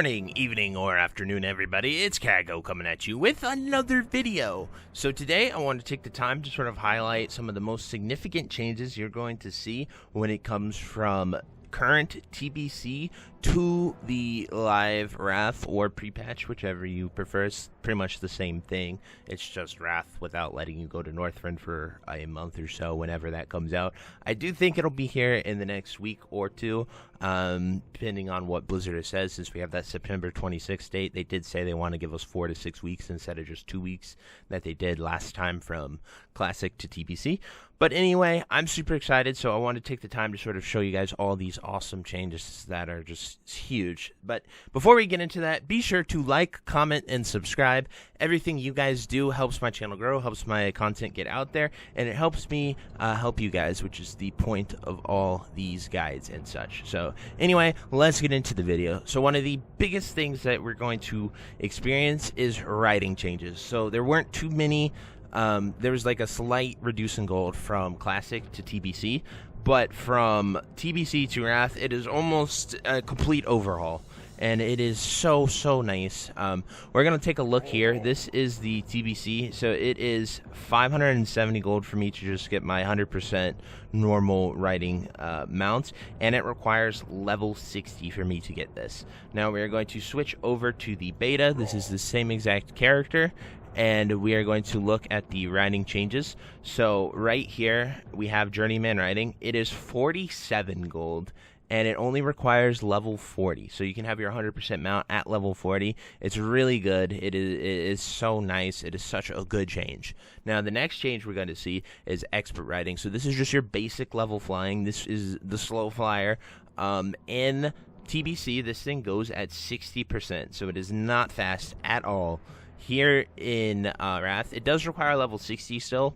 morning, evening, or afternoon, everybody. It's Kaghoe coming at you with another video. So today I want to take the time to sort of highlight some of the most significant changes you're going to see when it comes from current TBC to the live Wrath or pre-patch, whichever you prefer. It's pretty much the same thing. It's just Wrath without letting you go to Northrend for a month or so whenever that comes out. I do think it'll be here in the next week or two, depending on what Blizzard says, since we have that September 26th date. They did say they want to give us 4 to 6 weeks instead of just 2 weeks that they did last time from Classic to TBC. But anyway, I'm super excited, so I want to take the time to sort of show you guys all these awesome changes that are just huge. But before we get into that, be sure to like, comment, and subscribe. Everything you guys do helps my channel grow, helps my content get out there, and it helps me help you guys, which is the point of all these guides and such. So anyway, let's get into the video. So one of the biggest things that we're going to experience is writing changes. So there weren't too many. There was like a slight reduce in gold from Classic to TBC, but from TBC to Wrath, it is almost a complete overhaul, and it is so nice. We're going to take a look here. This is the TBC, so it is 570 gold for me to just get my 100% normal writing mount, and it requires level 60 for me to get this. Now we are going to switch over to the beta. This is the same exact character, and we are going to look at the writing changes. So right here we have Journeyman writing. It is 47 gold, and it only requires level 40. So you can have your 100% mount at level 40. It's really good. It is so nice. It is such a good change. Now the next change we're going to see is expert writing. So this is just your basic level flying. This is the slow flyer. In TBC, this thing goes at 60%, so it is not fast at all. Here in Wrath, it does require level 60 still,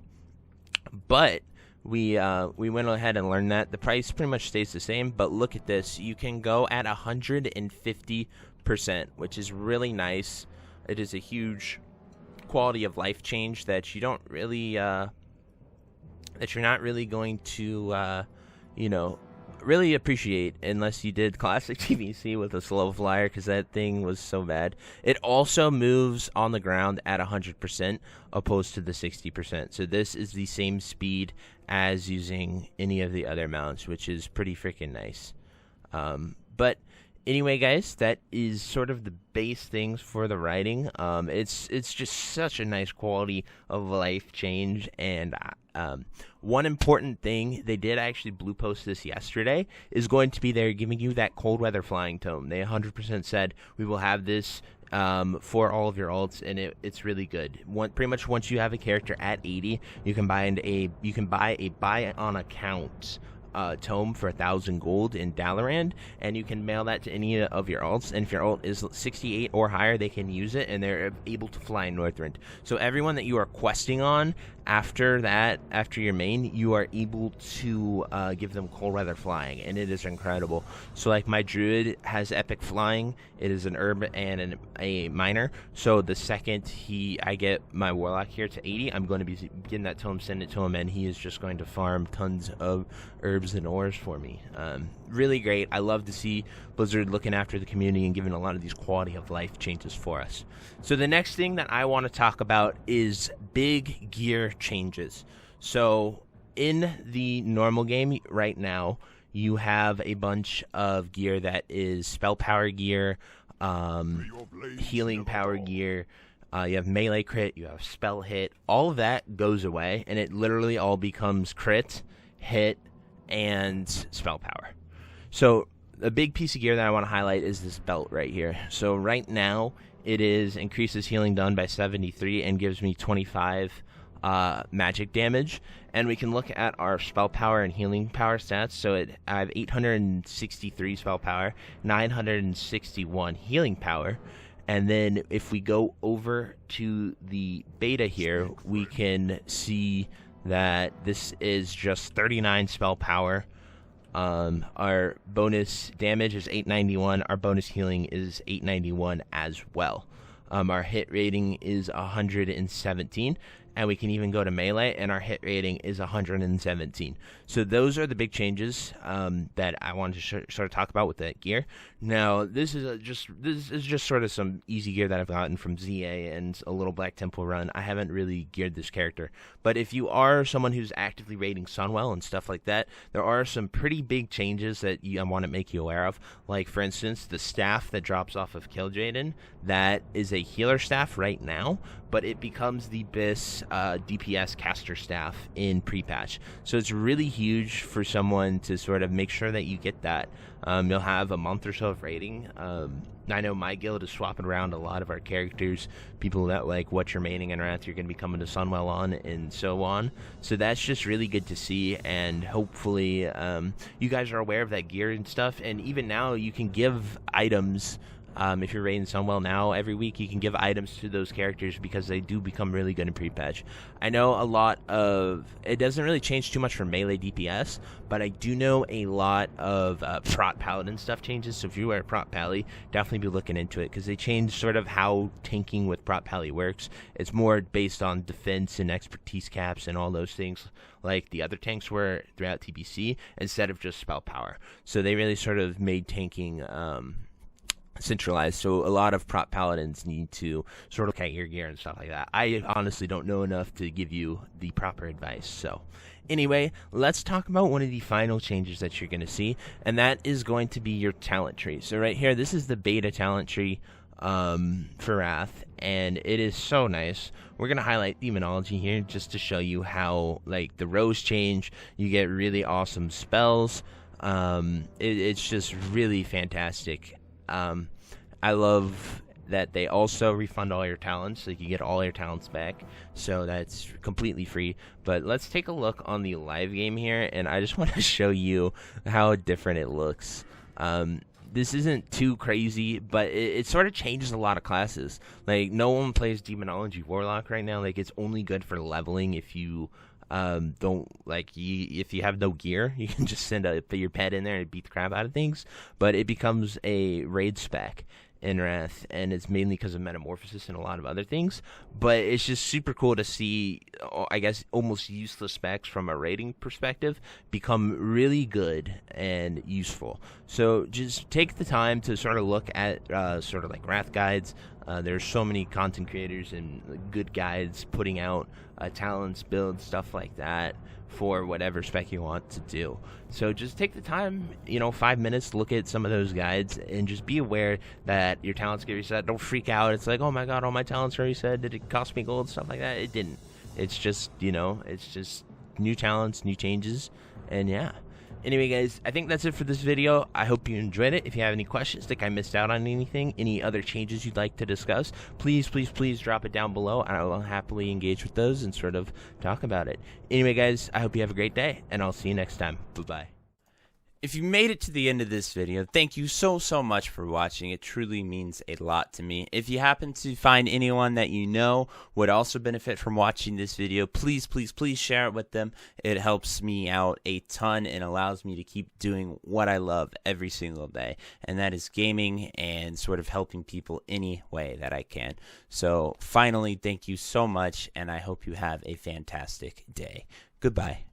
but we went ahead and learned that. The price pretty much stays the same, but look at this. You can go at 150%, which is really nice. It is a huge quality of life change that you don't really, that you're not really going to, really appreciate unless you did Classic TBC with a slow flyer, because that thing was so bad. It also moves on the ground at 100% opposed to the 60%. So this is the same speed as using any of the other mounts, which is pretty freaking nice. But anyway, guys, that is sort of the base things for the writing. It's just such a nice quality of life change. And one important thing, they did actually blue post this yesterday, is going to be they're giving you that cold weather flying tome. They 100% said we will have this for all of your alts, and it's really good. Pretty much once you have a character at 80, you can buy a buy on account tome for 1,000 gold in Dalaran, and you can mail that to any of your alts, and if your alt is 68 or higher, they can use it, and they're able to fly in Northrend. So everyone that you are questing on after your main, you are able to give them cold weather flying, and it is incredible. So like my druid has epic flying. It is an herb and a miner, so the second I get my warlock here to 80, I'm going to be getting that tome, send it to him, and he is just going to farm tons of herbs and ores for me. Really great. I love to see Blizzard looking after the community and giving a lot of these quality of life changes for us. So the next thing that I want to talk about is big gear changes. So in the normal game right now, you have a bunch of gear that is spell power gear, healing power gear. You have melee crit, you have spell hit. All of that goes away, and it literally all becomes crit, hit, and spell power. So a big piece of gear that I want to highlight is this belt right here. So right now it increases healing done by 73 and gives me 25 magic damage. And we can look at our spell power and healing power stats. So I have 863 spell power, 961 healing power. And then if we go over to the beta here, we can see that this is just 39 spell power. Our bonus damage is 891. Our bonus healing is 891 as well. Our hit rating is 117. and we can even go to melee, and our hit rating is 117. So those are the big changes that I wanted to sort of talk about with that gear. Now, this is just sort of some easy gear that I've gotten from ZA and a little Black Temple run. I haven't really geared this character, but if you are someone who's actively raiding Sunwell and stuff like that, there are some pretty big changes that I want to make you aware of. Like, for instance, the staff that drops off of Killjaden, that is a healer staff right now, but it becomes the BIS DPS caster staff in pre-patch. So it's really huge for someone to sort of make sure that you get that. You'll have a month or so of raiding. I know my guild is swapping around a lot of our characters, people that like what you're maining and Wrath you're going to be coming to Sunwell on, and so on. So that's just really good to see, and hopefully you guys are aware of that gear and stuff. And even now you can give items. If you're raiding Sunwell now, every week you can give items to those characters because they do become really good in pre-patch. I know a lot of... It doesn't really change too much for melee DPS, but I do know a lot of Prot Paladin stuff changes. So if you are a Prot Pally, definitely be looking into it, because they changed sort of how tanking with Prot Pally works. It's more based on defense and expertise caps and all those things like the other tanks were throughout TBC, instead of just spell power. So they really sort of made tanking... centralized, so a lot of prop paladins need to sort of look at your gear and stuff like that. I honestly don't know enough to give you the proper advice. So anyway, let's talk about one of the final changes that you're going to see, and that is going to be your talent tree. So right here, this is the beta talent tree for Wrath, and it is so nice. We're going to highlight demonology here just to show you how like the rows change. You get really awesome spells. It's just really fantastic. I love that they also refund all your talents, so you can get all your talents back, so that's completely free. But let's take a look on the live game here, and I just want to show you how different it looks. This isn't too crazy, but it sort of changes a lot of classes. Like, no one plays Demonology Warlock right now. Like, it's only good for leveling. If you if you have no gear, you can just send your pet in there and beat the crap out of things. But it becomes a raid spec in Wrath, and it's mainly because of metamorphosis and a lot of other things. But it's just super cool to see, I guess, almost useless specs from a raiding perspective become really good and useful. So just take the time to sort of look at sort of like Wrath guides. There's so many content creators and good guides putting out talents, builds, stuff like that for whatever spec you want to do. So just take the time, 5 minutes, look at some of those guides, and just be aware that your talents get reset. Don't freak out. It's like, oh my god, all my talents are reset. Did it cost me gold? Stuff like that. It didn't. It's just, it's just new talents, new changes, and yeah. Anyway, guys, I think that's it for this video. I hope you enjoyed it. If you have any questions, think I missed out on anything, any other changes you'd like to discuss, please drop it down below, and I will happily engage with those and sort of talk about it. Anyway, guys, I hope you have a great day, and I'll see you next time. Bye-bye. If you made it to the end of this video, thank you so much for watching. It truly means a lot to me. If you happen to find anyone that you know would also benefit from watching this video, please share it with them. It helps me out a ton and allows me to keep doing what I love every single day, and that is gaming and sort of helping people any way that I can. So finally, thank you so much, and I hope you have a fantastic day. Goodbye.